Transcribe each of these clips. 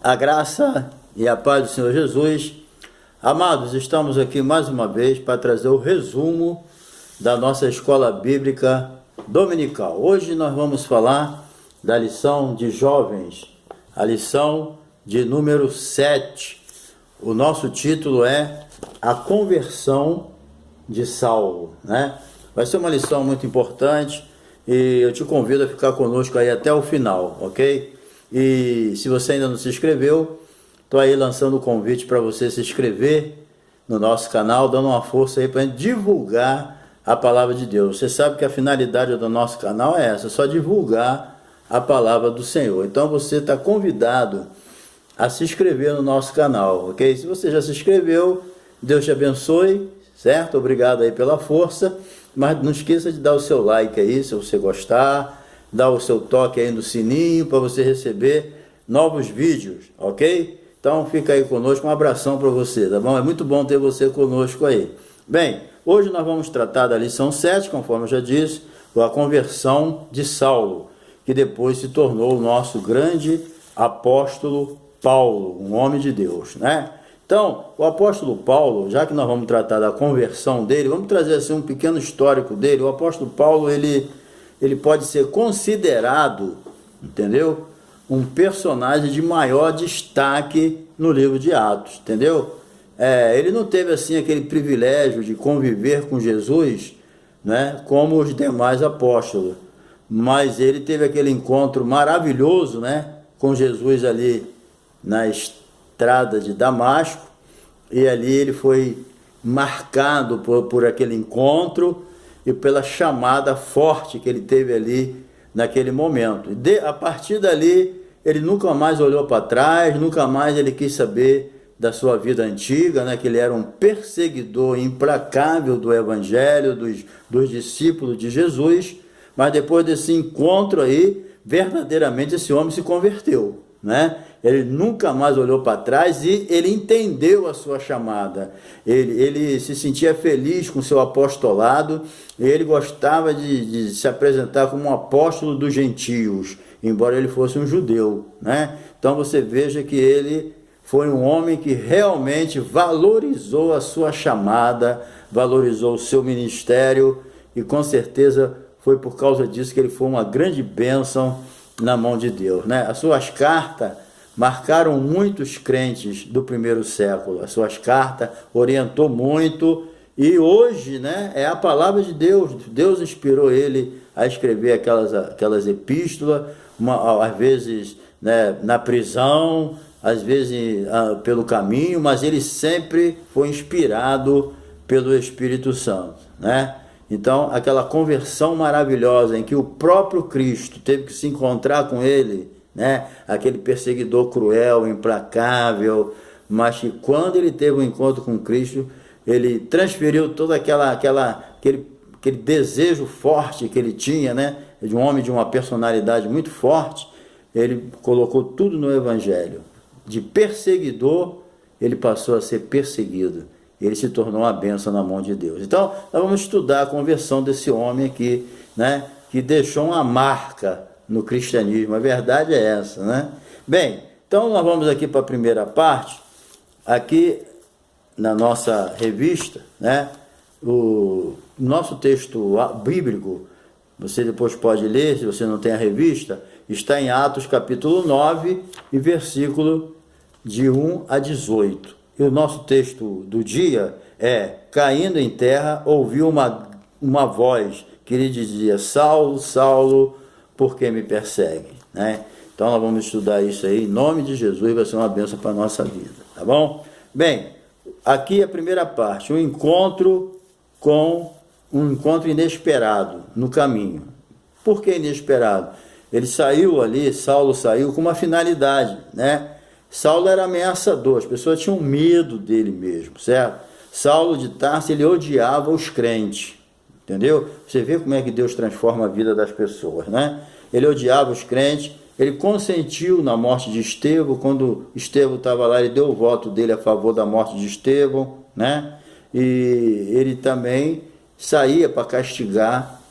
A graça e a paz do Senhor Jesus. Amados, estamos aqui mais uma vez para trazer o resumo da nossa escola bíblica dominical. Hoje nós vamos falar da lição de jovens, a lição de número 7. O nosso título é A Conversão de Saulo, né? Vai ser uma lição muito importante e eu te convido a ficar conosco aí até o final, ok? E se você ainda não se inscreveu, estou aí lançando o convite para você se inscrever no nosso canal, dando uma força aí para divulgar a palavra de Deus. Você sabe que a finalidade do nosso canal é essa, só divulgar a palavra do Senhor. Então você está convidado a se inscrever no nosso canal, ok? Se você já se inscreveu, Deus te abençoe, certo? Obrigado aí pela força, mas não esqueça de dar o seu like aí, se você gostar, dá o seu toque aí no sininho para você receber novos vídeos, ok? Então fica aí conosco, um abração para você, tá bom? É muito bom ter você conosco aí. Bem, hoje nós vamos tratar da lição 7, conforme eu já disse, a conversão de Saulo, que depois se tornou o nosso grande apóstolo Paulo, um homem de Deus, né? Então, o apóstolo Paulo, já que nós vamos tratar da conversão dele, vamos trazer assim um pequeno histórico dele. O apóstolo Paulo, ele pode ser considerado, entendeu? Um personagem de maior destaque no livro de Atos, entendeu? Ele não teve assim aquele privilégio de conviver com Jesus, né, como os demais apóstolos, mas ele teve aquele encontro maravilhoso, né, com Jesus ali na estrada de Damasco, e ali ele foi marcado por aquele encontro e pela chamada forte que ele teve ali naquele momento. A partir dali, ele nunca mais olhou para trás, nunca mais ele quis saber da sua vida antiga, né? Que ele era um perseguidor implacável do Evangelho, dos discípulos de Jesus, mas depois desse encontro aí, verdadeiramente esse homem se converteu, né? Ele nunca mais olhou para trás e ele entendeu a sua chamada. Ele se sentia feliz com o seu apostolado e ele gostava de se apresentar como um apóstolo dos gentios, embora ele fosse um judeu, né? Então você veja que ele foi um homem que realmente valorizou a sua chamada, valorizou o seu ministério e com certeza foi por causa disso que ele foi uma grande bênção na mão de Deus, né? As suas cartas marcaram muitos crentes do primeiro século. As suas cartas orientou muito e hoje, né, é a palavra de Deus. Deus inspirou ele a escrever aquelas epístolas, às vezes, né, na prisão, às vezes pelo caminho, mas ele sempre foi inspirado pelo Espírito Santo, né? Então, aquela conversão maravilhosa em que o próprio Cristo teve que se encontrar com ele, né? Aquele perseguidor cruel, implacável, mas que quando ele teve um encontro com Cristo, ele transferiu todo aquele desejo forte que ele tinha, né? De um homem de uma personalidade muito forte, ele colocou tudo no Evangelho. De perseguidor, ele passou a ser perseguido. Ele se tornou uma bênção na mão de Deus. Então, nós vamos estudar a conversão desse homem aqui, né? Que deixou uma marca no cristianismo. A verdade é essa, né? Bem, então nós vamos aqui para a primeira parte, aqui na nossa revista, né? O nosso texto bíblico, você depois pode ler, se você não tem a revista, está em Atos capítulo 9 e versículo de 1 a 18. E o nosso texto do dia é: caindo em terra, ouviu uma voz que lhe dizia: Saulo, Saulo, por que me persegue? Né? Então nós vamos estudar isso aí em nome de Jesus, vai ser uma bênção para a nossa vida, tá bom? Bem, aqui a primeira parte, um encontro inesperado no caminho. Por que inesperado? Ele saiu ali, Saulo saiu com uma finalidade, né? Saulo era ameaçador, as pessoas tinham medo dele mesmo, certo? Saulo de Tarso, ele odiava os crentes, entendeu? Você vê como é que Deus transforma a vida das pessoas, né? Ele odiava os crentes, ele consentiu na morte de Estevão. Quando Estevão estava lá, ele deu o voto dele a favor da morte de Estevão, né? E ele também saía para castigar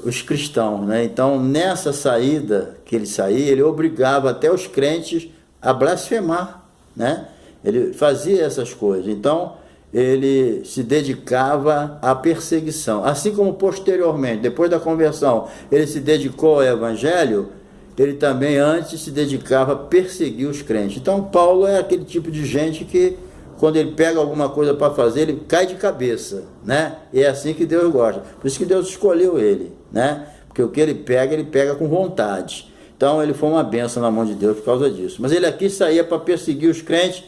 os cristãos, né? Então, nessa saída que ele saía, ele obrigava até os crentes a blasfemar, né? Ele fazia essas coisas. Então, ele se dedicava à perseguição. Assim como posteriormente, depois da conversão, ele se dedicou ao evangelho, ele também antes se dedicava a perseguir os crentes. Então, Paulo é aquele tipo de gente que, quando ele pega alguma coisa para fazer, ele cai de cabeça, né? E é assim que Deus gosta. Por isso que Deus escolheu ele, né? Porque o que ele pega com vontade. Então, ele foi uma bênção na mão de Deus por causa disso. Mas ele aqui saía para perseguir os crentes,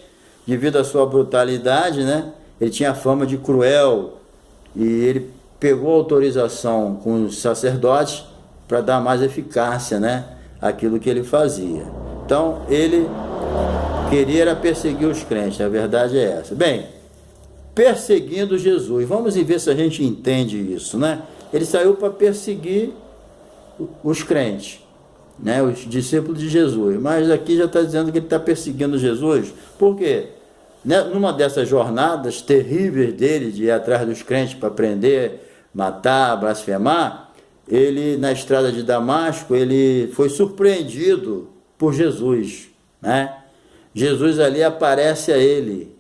devido à sua brutalidade, né? Ele tinha fama de cruel, e ele pegou autorização com os sacerdotes para dar mais eficácia, né, àquilo que ele fazia. Então, ele queria era perseguir os crentes, a verdade é essa. Bem, perseguindo Jesus, vamos ver se a gente entende isso, né? Ele saiu para perseguir os crentes, né, os discípulos de Jesus, mas aqui já está dizendo que ele está perseguindo Jesus. Por quê? Numa dessas jornadas terríveis dele, de ir atrás dos crentes para prender, matar, blasfemar, ele, na estrada de Damasco, ele foi surpreendido por Jesus, né? Jesus ali aparece a ele,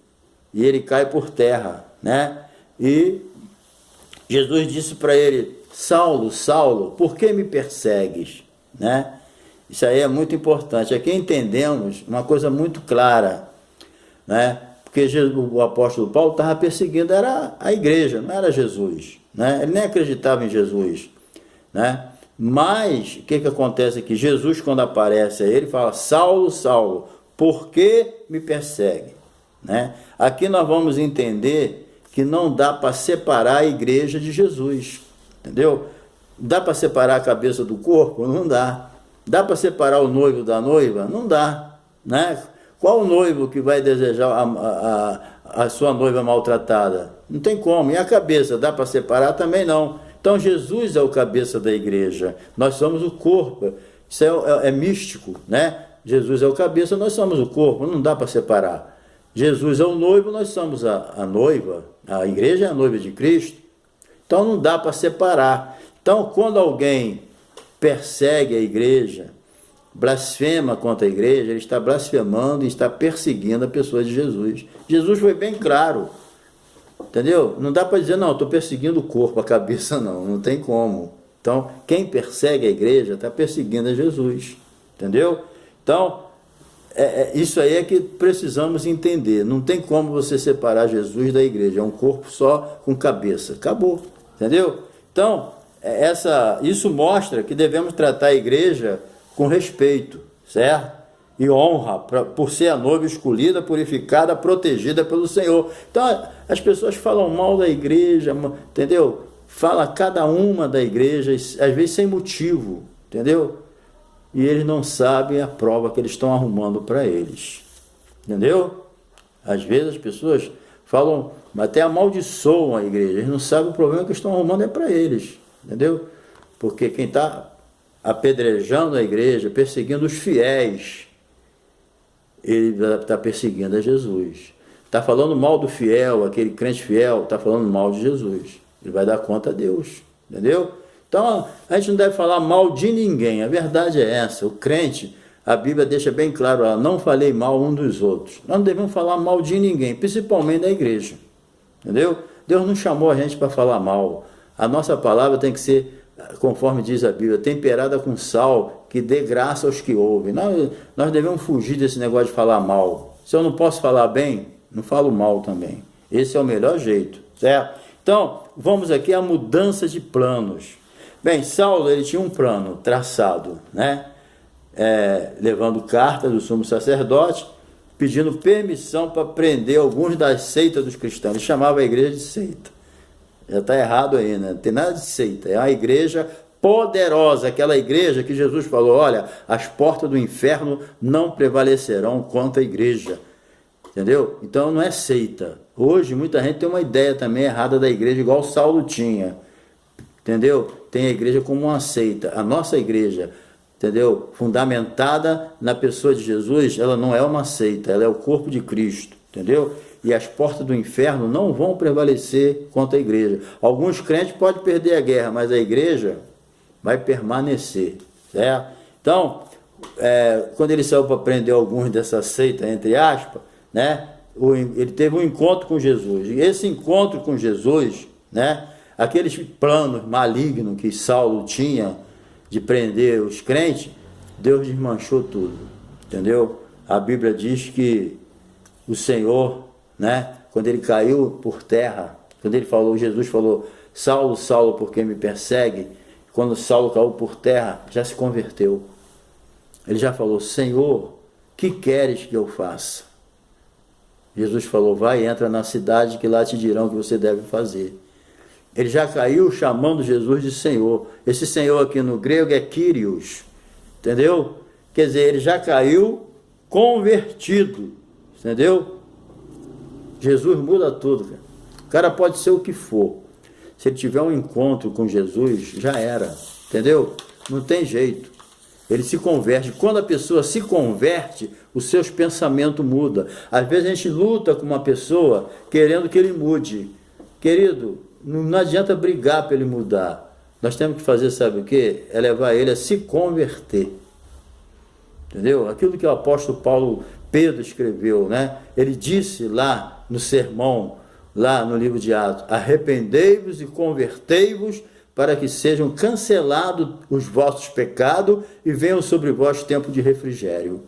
e ele cai por terra, né? E Jesus disse para ele: Saulo, Saulo, por que me persegues? Né? Isso aí é muito importante. Aqui entendemos uma coisa muito clara, né? Porque o apóstolo Paulo estava perseguindo era a igreja, não era Jesus, né? Ele nem acreditava em Jesus, né? Mas o que acontece aqui? Jesus, quando aparece a ele, fala: Saulo, Saulo, por que me persegue? Né? Aqui nós vamos entender que não dá para separar a igreja de Jesus, entendeu? Dá para separar a cabeça do corpo? Não dá. Dá para separar o noivo da noiva? Não dá, né? Qual noivo que vai desejar a sua noiva maltratada? Não tem como. E a cabeça, dá para separar? Também não. Então Jesus é o cabeça da igreja, nós somos o corpo. Isso é místico, né? Jesus é o cabeça, nós somos o corpo, não dá para separar. Jesus é o noivo, nós somos a noiva, a igreja é a noiva de Cristo. Então não dá para separar. Então, quando alguém persegue a igreja, blasfema contra a igreja, ele está blasfemando e está perseguindo a pessoa de Jesus. Jesus foi bem claro, entendeu? Não dá para dizer: não, estou perseguindo o corpo, a cabeça não tem como. Então, quem persegue a igreja está perseguindo a Jesus, entendeu? Então, isso aí é que precisamos entender. Não tem como você separar Jesus da igreja, é um corpo só com cabeça, acabou, entendeu? Então, isso mostra que devemos tratar a igreja com respeito, certo? E honra, por ser a noiva escolhida, purificada, protegida pelo Senhor. Então, as pessoas falam mal da igreja, entendeu? Fala cada uma da igreja, às vezes sem motivo, entendeu? E eles não sabem a prova que eles estão arrumando para eles, entendeu? Às vezes as pessoas falam, até amaldiçoam a igreja, eles não sabem o problema que estão arrumando é para eles, entendeu? Porque quem está apedrejando a igreja, perseguindo os fiéis, ele está perseguindo a Jesus. Está falando mal do fiel, aquele crente fiel, está falando mal de Jesus. Ele vai dar conta a Deus, entendeu? Então, a gente não deve falar mal de ninguém, a verdade é essa. O crente, a Bíblia deixa bem claro, ela não falei mal um dos outros. Nós não devemos falar mal de ninguém, principalmente da igreja, entendeu? Deus não chamou a gente para falar mal. A nossa palavra tem que ser, conforme diz a Bíblia, temperada com sal, que dê graça aos que ouvem. Nós devemos fugir desse negócio de falar mal. Se eu não posso falar bem, não falo mal também. Esse é o melhor jeito, certo? Então, vamos aqui à mudança de planos. Bem, Saulo, ele tinha um plano traçado, né? Levando carta do sumo sacerdote, pedindo permissão para prender alguns das seitas dos cristãos. Ele chamava a igreja de seita. Já está errado aí, né? Não tem nada de seita. É uma igreja poderosa, aquela igreja que Jesus falou: olha, as portas do inferno não prevalecerão contra a igreja. Entendeu? Então não é seita. Hoje muita gente tem uma ideia também errada da igreja, igual Saulo tinha. Entendeu? Tem a igreja como uma seita. A nossa igreja, entendeu? Fundamentada na pessoa de Jesus, ela não é uma seita, ela é o corpo de Cristo, entendeu? E as portas do inferno não vão prevalecer contra a igreja. Alguns crentes podem perder a guerra, mas a igreja vai permanecer, certo? Então, quando ele saiu para prender alguns dessa seita, entre aspas, né? Ele teve um encontro com Jesus. E esse encontro com Jesus, né? Aqueles planos malignos que Saulo tinha de prender os crentes, Deus desmanchou tudo, entendeu? A Bíblia diz que o Senhor, né? Quando ele caiu por terra, quando ele falou, Jesus falou, Saulo, Saulo, por que me persegue? Quando Saulo caiu por terra, já se converteu. Ele já falou, Senhor, que queres que eu faça? Jesus falou, vai, entra na cidade que lá te dirão o que você deve fazer. Ele já caiu chamando Jesus de Senhor. Esse Senhor aqui no grego é Kyrios, entendeu? Quer dizer, ele já caiu convertido, entendeu? Jesus muda tudo, cara. O cara pode ser o que for. Se ele tiver um encontro com Jesus, já era, entendeu? Não tem jeito. Ele se converte. Quando a pessoa se converte, os seus pensamentos mudam. Às vezes a gente luta com uma pessoa querendo que ele mude. Querido, não adianta brigar para ele mudar. Nós temos que fazer, sabe o quê? É levar ele a se converter. Entendeu? Aquilo que o apóstolo Pedro escreveu, né? Ele disse lá no sermão, lá no livro de Atos, arrependei-vos e convertei-vos para que sejam cancelados os vossos pecados e venham sobre vós tempo de refrigério.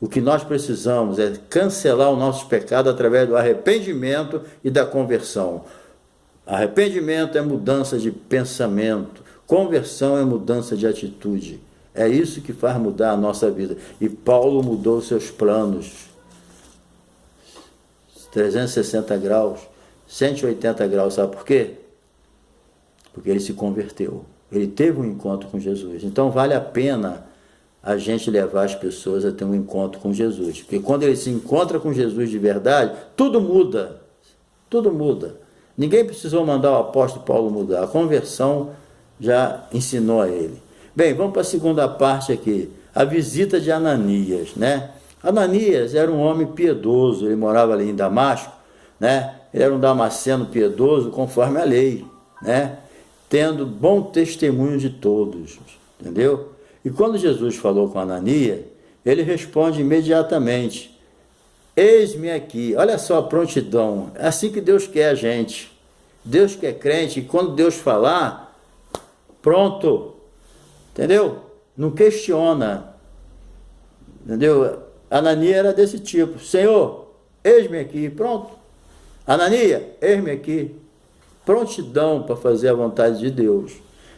O que nós precisamos é cancelar os nossos pecados através do arrependimento e da conversão. Arrependimento é mudança de pensamento, conversão é mudança de atitude. É isso que faz mudar a nossa vida. E Paulo mudou seus planos. 360 graus, 180 graus, sabe por quê? Porque ele se converteu. Ele teve um encontro com Jesus. Então vale a pena a gente levar as pessoas a ter um encontro com Jesus. Porque quando ele se encontra com Jesus de verdade, tudo muda. Tudo muda. Ninguém precisou mandar o apóstolo Paulo mudar. A conversão já ensinou a ele. Bem, vamos para a segunda parte aqui. A visita de Ananias, né? Ananias era um homem piedoso. Ele morava ali em Damasco, né? Ele era um damasceno piedoso conforme a lei, né? Tendo bom testemunho de todos, entendeu? E quando Jesus falou com Ananias, ele responde imediatamente, eis-me aqui. Olha só a prontidão, é assim que Deus quer a gente. Deus quer crente, e quando Deus falar, pronto, entendeu? Não questiona, entendeu? Ananias era desse tipo, Senhor, eis-me aqui, pronto. Ananias, eis-me aqui. Prontidão para fazer a vontade de Deus,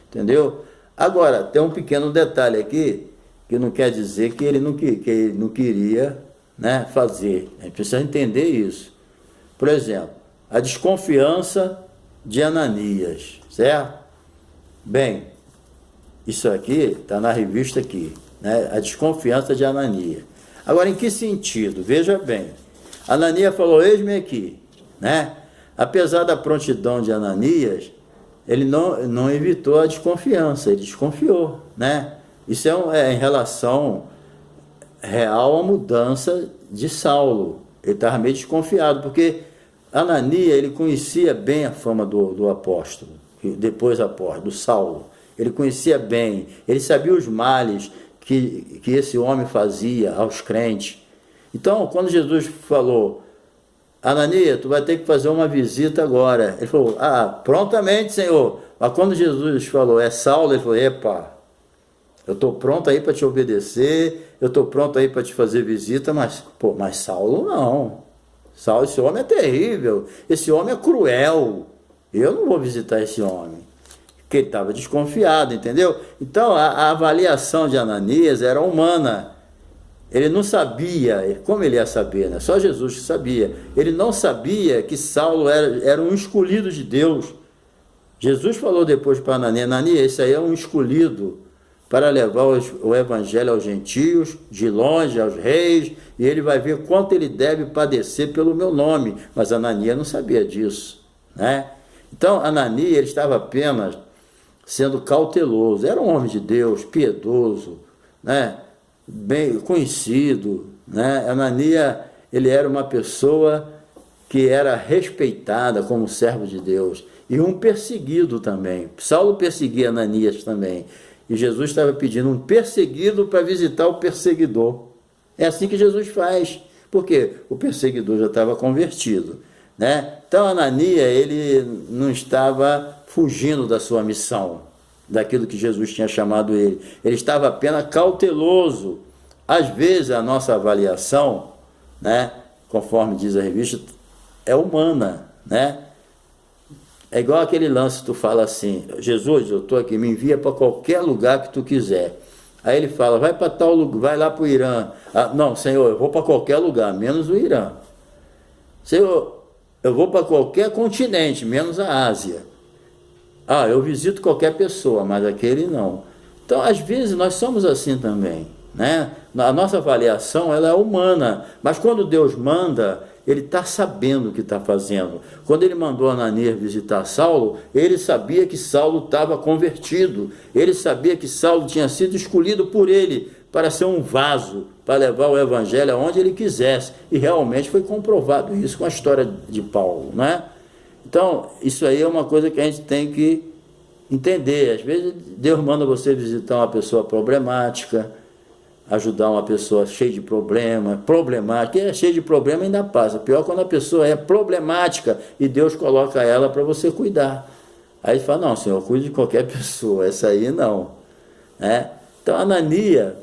entendeu? Agora, tem um pequeno detalhe aqui, que não quer dizer que ele não queria, né, fazer. A gente precisa entender isso. Por exemplo, a desconfiança de Ananias, certo? Bem, isso aqui está na revista aqui, né? A desconfiança de Ananias. Agora, em que sentido? Veja bem, Ananias falou, eis-me aqui, né? Apesar da prontidão de Ananias, ele não evitou a desconfiança, ele desconfiou, né? Isso é em relação real à mudança de Saulo. Ele estava meio desconfiado, porque Ananias, ele conhecia bem a fama do apóstolo, depois apóstolo, do Saulo. Ele conhecia bem, ele sabia os males que esse homem fazia aos crentes. Então, quando Jesus falou, Ananias, tu vai ter que fazer uma visita agora. Ele falou, prontamente, Senhor. Mas quando Jesus falou, é Saulo, ele falou, epa, eu estou pronto aí para te obedecer, eu estou pronto aí para te fazer visita, mas Saulo não. Saulo, esse homem é terrível, esse homem é cruel. Eu não vou visitar esse homem. Porque ele estava desconfiado, entendeu? Então, a avaliação de Ananias era humana. Ele não sabia, como ele ia saber, né? Só Jesus que sabia. Ele não sabia que Saulo era um escolhido de Deus. Jesus falou depois para Ananias, Ananias, esse aí é um escolhido para levar o evangelho aos gentios, de longe, aos reis, e ele vai ver quanto ele deve padecer pelo meu nome. Mas Ananias não sabia disso, né? Então, Ananias, ele estava apenas sendo cauteloso. Era um homem de Deus, piedoso, né? Bem conhecido, né? Ananias, ele era uma pessoa que era respeitada como servo de Deus e um perseguido também. Saulo perseguia Ananias também. E Jesus estava pedindo um perseguido para visitar o perseguidor. É assim que Jesus faz, porque o perseguidor já estava convertido, né? Então Ananias, ele não estava fugindo da sua missão, daquilo que Jesus tinha chamado ele. Ele estava apenas cauteloso. Às vezes a nossa avaliação, né, conforme diz a revista, é humana, né? É igual aquele lance que tu fala assim: Jesus, eu estou aqui, me envia para qualquer lugar que tu quiser. Aí ele fala: vai para tal lugar, vai lá para o Irã. Ah, não, Senhor, eu vou para qualquer lugar, menos o Irã. Senhor, eu vou para qualquer continente, menos a Ásia. Ah, eu visito qualquer pessoa, mas aquele não. Então, às vezes, nós somos assim também, né? A nossa avaliação, ela é humana, mas quando Deus manda, ele está sabendo o que está fazendo. Quando ele mandou Ananias visitar Saulo, ele sabia que Saulo estava convertido, ele sabia que Saulo tinha sido escolhido por ele para ser um vaso, para levar o evangelho aonde ele quisesse, e realmente foi comprovado isso com a história de Paulo, né? Então, isso aí é uma coisa que a gente tem que entender. Às vezes Deus manda você visitar uma pessoa problemática, ajudar uma pessoa cheia de problemática, que é cheia de problema ainda passa. Pior quando a pessoa é problemática e Deus coloca ela para você cuidar. Aí ele fala: não, Senhor, cuide de qualquer pessoa, essa aí não, né? Então Ananias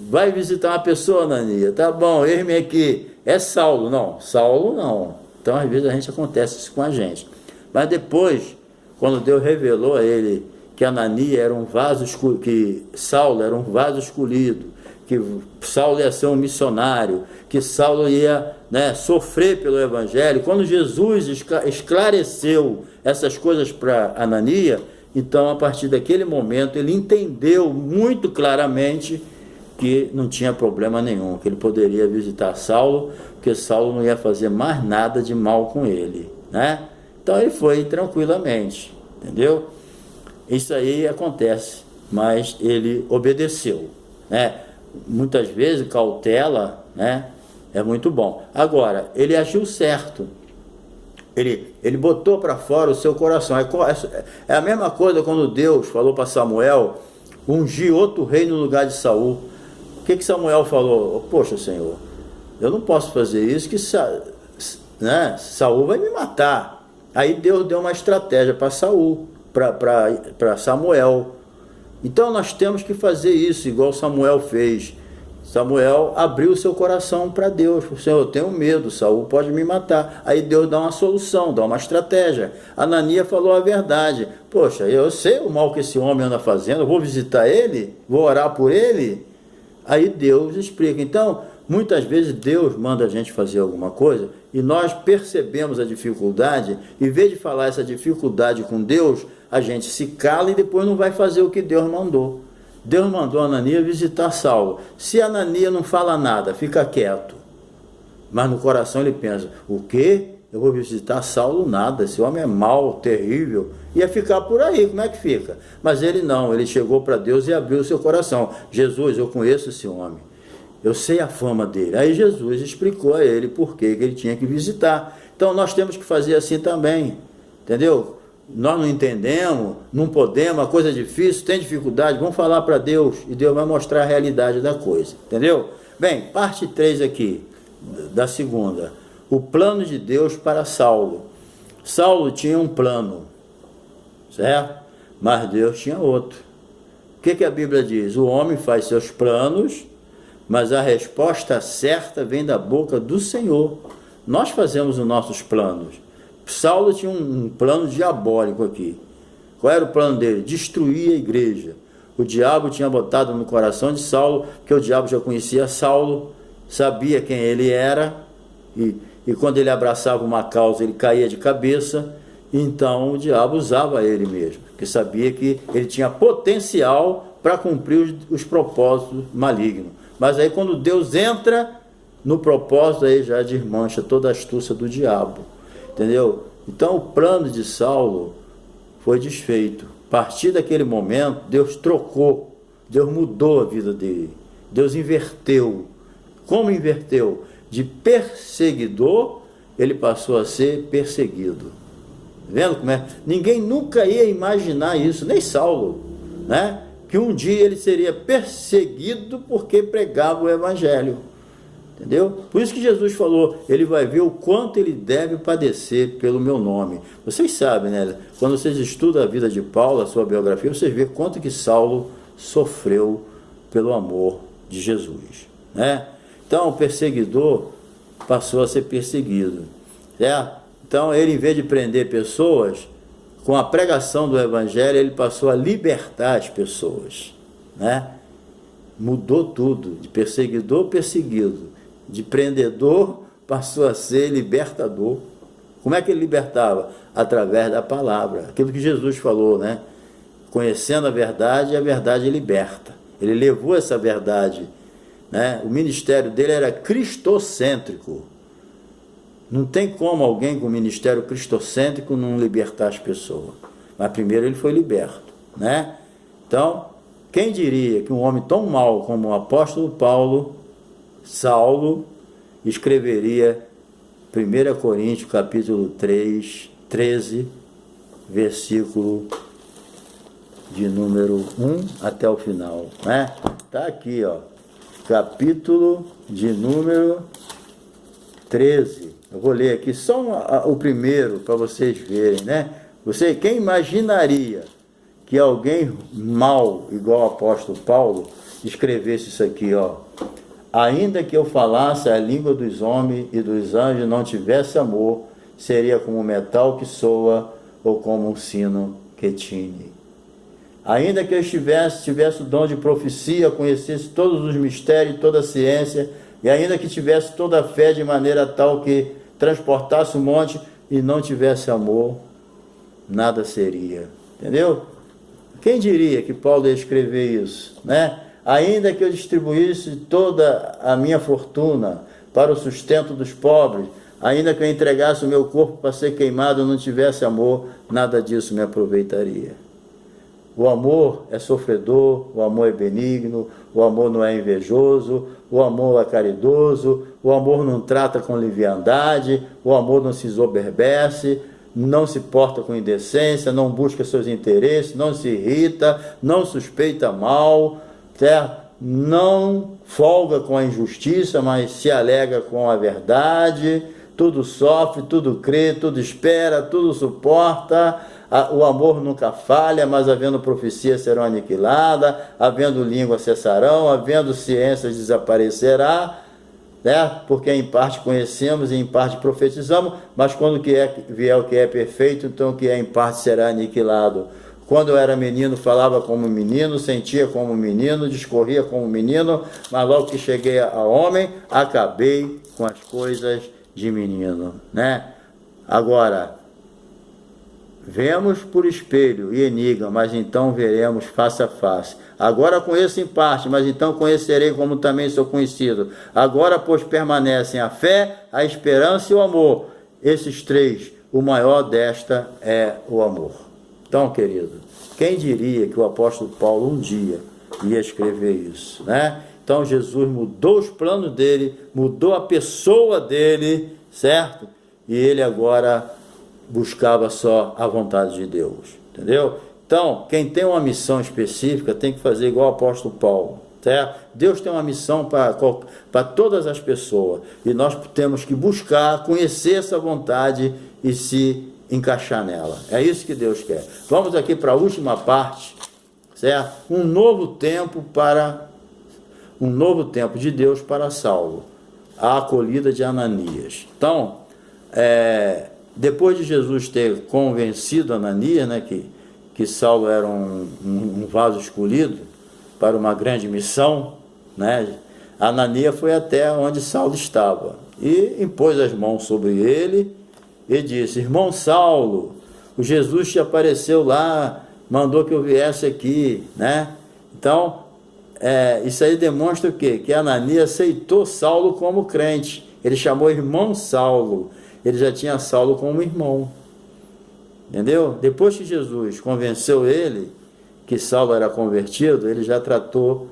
vai visitar uma pessoa. Ananias, tá bom, eis-me aqui, é Saulo. Não, Saulo não. Então às vezes acontece isso com a gente. Mas depois, quando Deus revelou a ele que Ananias era um vaso escolhido, que Saulo era um vaso escolhido, que Saulo ia ser um missionário, que Saulo ia, né, sofrer pelo evangelho, quando Jesus esclareceu essas coisas para Ananias, então a partir daquele momento ele entendeu muito claramente que não tinha problema nenhum, que ele poderia visitar Saulo, porque Saulo não ia fazer mais nada de mal com ele, né? Então ele foi tranquilamente, entendeu? Isso aí acontece, mas ele obedeceu, né? Muitas vezes cautela, né, é muito bom. Agora, ele agiu certo, ele botou para fora o seu coração. É a mesma coisa quando Deus falou para Samuel ungir outro rei no lugar de Saul. O que Samuel falou? Poxa, Senhor, eu não posso fazer isso, que né, Saul vai me matar. Aí Deus deu uma estratégia para Saul, para Samuel. Então nós temos que fazer isso, igual Samuel fez. Samuel abriu seu coração para Deus. Senhor, eu tenho medo, Saul pode me matar. Aí Deus dá uma solução, dá uma estratégia. Ananias falou a verdade. Poxa, eu sei o mal que esse homem anda fazendo, eu vou visitar ele, vou orar por ele. Aí Deus explica. Então, muitas vezes Deus manda a gente fazer alguma coisa e nós percebemos a dificuldade, em vez de falar essa dificuldade com Deus, a gente se cala e depois não vai fazer o que Deus mandou. Deus mandou Ananias visitar Saulo. Se Ananias não fala nada, fica quieto. Mas no coração ele pensa: o quê? Eu vou visitar Saulo? Nada, esse homem é mau, terrível. Ia ficar por aí, como é que fica? Mas ele não, ele chegou para Deus e abriu o seu coração. Jesus, eu conheço esse homem, eu sei a fama dele. Aí Jesus explicou a ele por que ele tinha que visitar. Então nós temos que fazer assim também, entendeu? Nós não entendemos, não podemos, a coisa é difícil, tem dificuldade, vamos falar para Deus e Deus vai mostrar a realidade da coisa, entendeu? Bem, parte 3 aqui, da segunda. O plano de Deus para Saulo. Saulo tinha um plano, certo? Mas Deus tinha outro. O que a Bíblia diz? O homem faz seus planos, mas a resposta certa vem da boca do Senhor. Nós fazemos os nossos planos. Saulo tinha um plano diabólico aqui. Qual era o plano dele? Destruir a igreja. O diabo tinha botado no coração de Saulo, porque o diabo já conhecia Saulo, sabia quem ele era, e quando ele abraçava uma causa, ele caía de cabeça. Então o diabo usava ele mesmo, porque sabia que ele tinha potencial para cumprir os propósitos malignos. Mas aí quando Deus entra no propósito, aí já desmancha toda a astúcia do diabo. Entendeu? Então o plano de Saulo foi desfeito. A partir daquele momento, Deus trocou, Deus mudou a vida dele, Deus inverteu. Como inverteu? De perseguidor, ele passou a ser perseguido. Vendo como é? Ninguém nunca ia imaginar isso, nem Saulo, né? que um dia ele seria perseguido porque pregava o evangelho. Entendeu? Por isso que Jesus falou, ele vai ver o quanto ele deve padecer pelo meu nome. Vocês sabem, né? Quando vocês estudam a vida de Paulo, a sua biografia, vocês vê quanto que Saulo sofreu pelo amor de Jesus, né? Então o perseguidor passou a ser perseguido, certo? Então ele, em vez de prender pessoas, com a pregação do evangelho, ele passou a libertar as pessoas, né? Mudou tudo, de perseguidor perseguido, de prendedor passou a ser libertador. Como é que ele libertava? Através da palavra, aquilo que Jesus falou, né? Conhecendo a verdade liberta. Ele levou essa verdade, né? O ministério dele era cristocêntrico. Não tem como alguém com ministério cristocêntrico não libertar as pessoas. Mas primeiro ele foi liberto, né? Então, quem diria que um homem tão mau como o apóstolo Paulo, Saulo, escreveria 1 Coríntios capítulo 3, 13, versículo de número 1 até o final, né? Tá aqui, ó, capítulo de número 13. Eu vou ler aqui só o primeiro para vocês verem, né? Quem imaginaria que alguém mau, igual o apóstolo Paulo, escrevesse isso aqui, ó? Ainda que eu falasse a língua dos homens e dos anjos, não tivesse amor, seria como um metal que soa ou como um sino que tine. Ainda que eu tivesse o dom de profecia, conhecesse todos os mistérios, toda a ciência, e ainda que tivesse toda a fé de maneira tal que transportasse um monte e não tivesse amor, nada seria. Entendeu? Quem diria que Paulo ia escrever isso, né? Ainda que eu distribuísse toda a minha fortuna para o sustento dos pobres, ainda que eu entregasse o meu corpo para ser queimado e não tivesse amor, nada disso me aproveitaria. O amor é sofredor, o amor é benigno, o amor não é invejoso, o amor é caridoso, o amor não trata com leviandade, o amor não se ensoberbece, não se porta com indecência, não busca seus interesses, não se irrita, não suspeita mal, certo? Não folga com a injustiça, mas se alega com a verdade, tudo sofre, tudo crê, tudo espera, tudo suporta. O amor nunca falha, mas havendo profecia serão aniquiladas, havendo língua cessarão, havendo ciências desaparecerá, né? Porque em parte conhecemos e em parte profetizamos, mas quando vier o que é perfeito, então o que é em parte será aniquilado. Quando eu era menino, falava como menino, sentia como menino, discorria como menino, mas logo que cheguei a homem, acabei com as coisas de menino, né? Agora, vemos por espelho e enigma, mas então veremos face a face. Agora conheço em parte, mas então conhecerei como também sou conhecido. Agora, pois, permanecem a fé, a esperança e o amor. Esses três, o maior desta é o amor. Então, querido, quem diria que o apóstolo Paulo um dia ia escrever isso, né? Então, Jesus mudou os planos dele, mudou a pessoa dele, certo? E ele agora buscava só a vontade de Deus, entendeu? Então, quem tem uma missão específica tem que fazer igual o apóstolo Paulo, certo? Deus tem uma missão para todas as pessoas, e nós temos que buscar, conhecer essa vontade e se encaixar nela. É isso que Deus quer. Vamos aqui para a última parte, certo? Um novo tempo de Deus para Saulo, a acolhida de Ananias. Então, depois de Jesus ter convencido Ananias, né, que Saulo era um vaso escolhido para uma grande missão, né, Ananias foi até onde Saulo estava e impôs as mãos sobre ele e disse: irmão Saulo, o Jesus te apareceu lá, mandou que eu viesse aqui, né? Então, isso aí demonstra o quê? Que Ananias aceitou Saulo como crente. Ele chamou irmão Saulo. Ele já tinha Saulo como irmão, entendeu? Depois que Jesus convenceu ele que Saulo era convertido, ele já tratou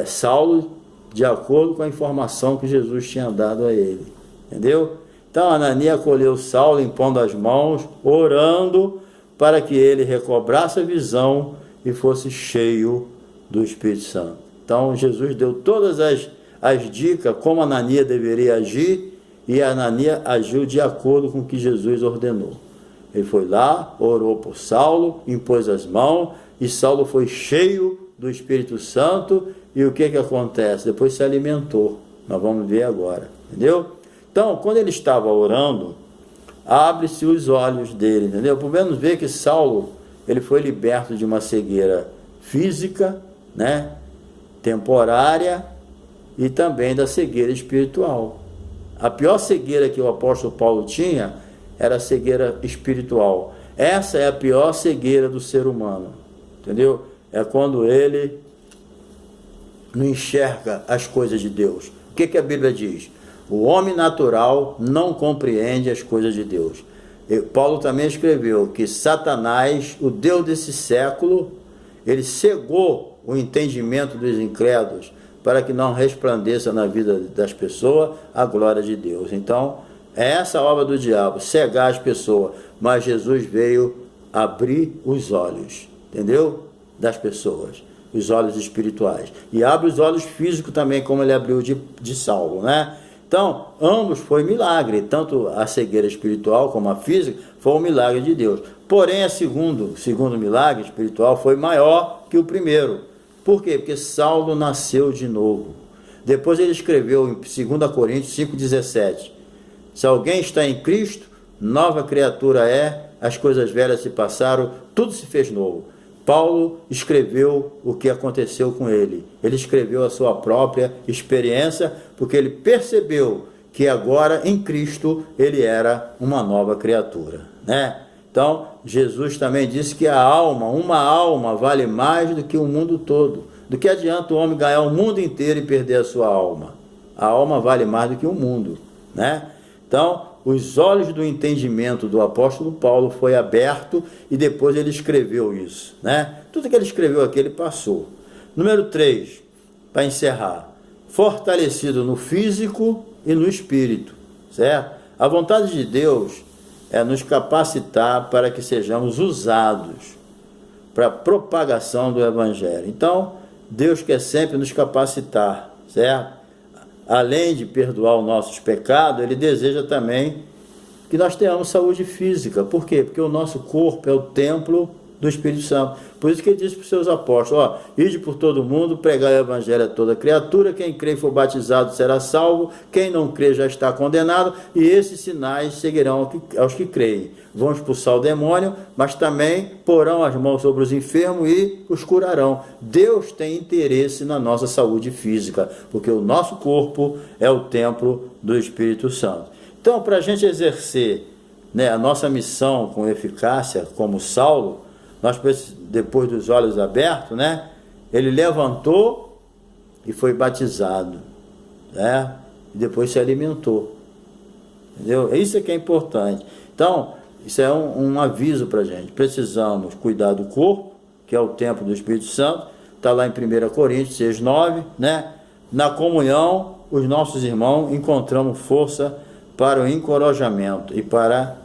Saulo de acordo com a informação que Jesus tinha dado a ele, entendeu? Então Ananias acolheu Saulo, impondo as mãos, orando para que ele recobrasse a visão e fosse cheio do Espírito Santo. Então Jesus deu todas as dicas como Ananias deveria agir, e Ananias agiu de acordo com o que Jesus ordenou. Ele foi lá, orou por Saulo, impôs as mãos, e Saulo foi cheio do Espírito Santo, e o que acontece? Depois se alimentou. Nós vamos ver agora, entendeu? Então, quando ele estava orando, abre-se os olhos dele, entendeu? Podemos ver que Saulo, ele foi liberto de uma cegueira física, né, temporária, e também da cegueira espiritual. A pior cegueira que o apóstolo Paulo tinha era a cegueira espiritual. Essa é a pior cegueira do ser humano, entendeu? É quando ele não enxerga as coisas de Deus. O que a Bíblia diz? O homem natural não compreende as coisas de Deus. E Paulo também escreveu que Satanás, o Deus desse século, ele cegou o entendimento dos incrédulos para que não resplandeça na vida das pessoas a glória de Deus. Então, é essa a obra do diabo, cegar as pessoas. Mas Jesus veio abrir os olhos, entendeu? Das pessoas, os olhos espirituais. E abre os olhos físicos também, como ele abriu de Saulo, né? Então, ambos foi milagre, tanto a cegueira espiritual como a física, foi um milagre de Deus. Porém, o segundo milagre espiritual foi maior que o primeiro. Por quê? Porque Saulo nasceu de novo. Depois ele escreveu em 2 Coríntios 5,17: se alguém está em Cristo, nova criatura é, as coisas velhas se passaram, tudo se fez novo. Paulo escreveu o que aconteceu com ele. Ele escreveu a sua própria experiência, porque ele percebeu que agora em Cristo ele era uma nova criatura, né? Então, Jesus também disse que uma alma vale mais do que o mundo todo. Do que adianta o homem ganhar o mundo inteiro e perder a sua alma? A alma vale mais do que o mundo, né? Então, os olhos do entendimento do apóstolo Paulo foi aberto e depois ele escreveu isso, né? Tudo que ele escreveu aqui ele passou. Número 3, para encerrar: fortalecido no físico e no espírito, certo? A vontade de Deus é nos capacitar para que sejamos usados para a propagação do Evangelho. Então, Deus quer sempre nos capacitar, certo? Além de perdoar os nossos pecados, Ele deseja também que nós tenhamos saúde física. Por quê? Porque o nosso corpo é o templo do Espírito Santo. Por isso que Ele disse para os seus apóstolos: ide por todo mundo, pregai o Evangelho a toda criatura, quem crê e for batizado será salvo, quem não crê já está condenado, e esses sinais seguirão aos que creem. Vão expulsar o demônio, mas também porão as mãos sobre os enfermos e os curarão. Deus tem interesse na nossa saúde física, porque o nosso corpo é o templo do Espírito Santo. Então, para a gente exercer, né, a nossa missão com eficácia, como Saulo, nós, depois dos olhos abertos, né, ele levantou e foi batizado, né, e depois se alimentou, entendeu? Isso é que é importante. Então, isso é um aviso para a gente. Precisamos cuidar do corpo, que é o templo do Espírito Santo. Está lá em 1 Coríntios 6,9, né? Na comunhão, os nossos irmãos encontramos força para o encorajamento e para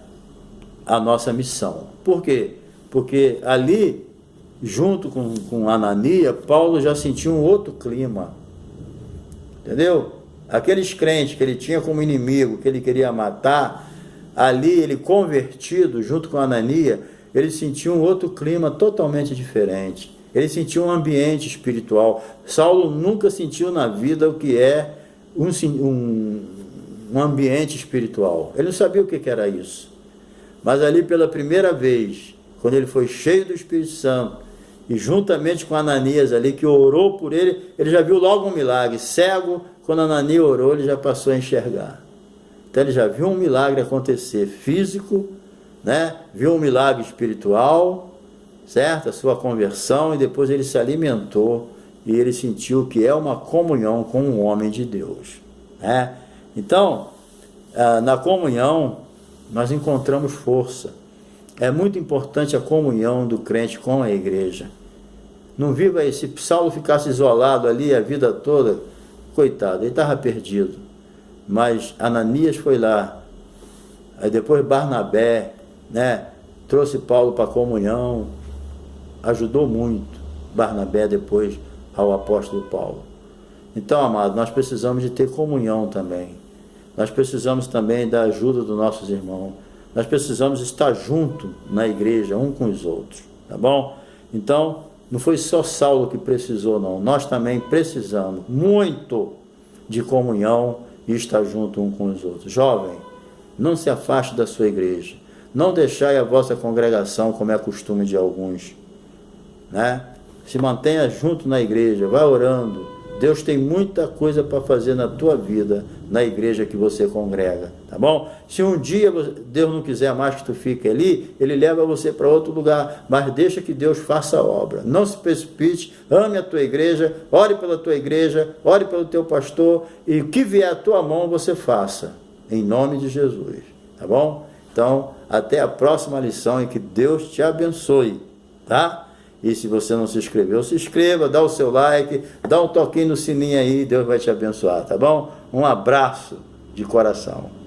a nossa missão. Por quê? Porque ali, junto com Ananias, Paulo já sentiu um outro clima, entendeu? Aqueles crentes que ele tinha como inimigo, que ele queria matar, ali ele convertido, junto com Ananias, ele sentiu um outro clima totalmente diferente. Ele sentiu um ambiente espiritual. Saulo nunca sentiu na vida o que é um ambiente espiritual. Ele não sabia o que era isso. Mas ali, pela primeira vez, quando ele foi cheio do Espírito Santo, e juntamente com Ananias ali, que orou por ele, ele já viu logo um milagre. Cego, quando Ananias orou, ele já passou a enxergar. Então ele já viu um milagre acontecer físico, né? Viu um milagre espiritual, certo? A sua conversão, e depois ele se alimentou e ele sentiu que é uma comunhão com um homem de Deus, né? Então, na comunhão, nós encontramos força. É muito importante a comunhão do crente com a igreja. Não viva aí, se Saulo ficasse isolado ali a vida toda, coitado, ele estava perdido. Mas Ananias foi lá, aí depois Barnabé, né, trouxe Paulo para a comunhão, ajudou muito Barnabé depois ao apóstolo Paulo. Então, amado, nós precisamos de ter comunhão também. Nós precisamos também da ajuda dos nossos irmãos. Nós precisamos estar junto na igreja, um com os outros, tá bom? Então, não foi só Saulo que precisou, não. Nós também precisamos muito de comunhão e estar junto um com os outros. Jovem, não se afaste da sua igreja. Não deixai a vossa congregação, como é costume de alguns, né? Se mantenha junto na igreja, vai orando. Deus tem muita coisa para fazer na tua vida, na igreja que você congrega, tá bom? Se um dia Deus não quiser mais que tu fique ali, Ele leva você para outro lugar, mas deixa que Deus faça a obra. Não se precipite, ame a tua igreja, ore pela tua igreja, ore pelo teu pastor, e o que vier à tua mão você faça, em nome de Jesus, tá bom? Então, até a próxima lição e que Deus te abençoe, tá? E se você não se inscreveu, se inscreva, dá o seu like, dá um toquinho no sininho aí, Deus vai te abençoar, tá bom? Um abraço de coração.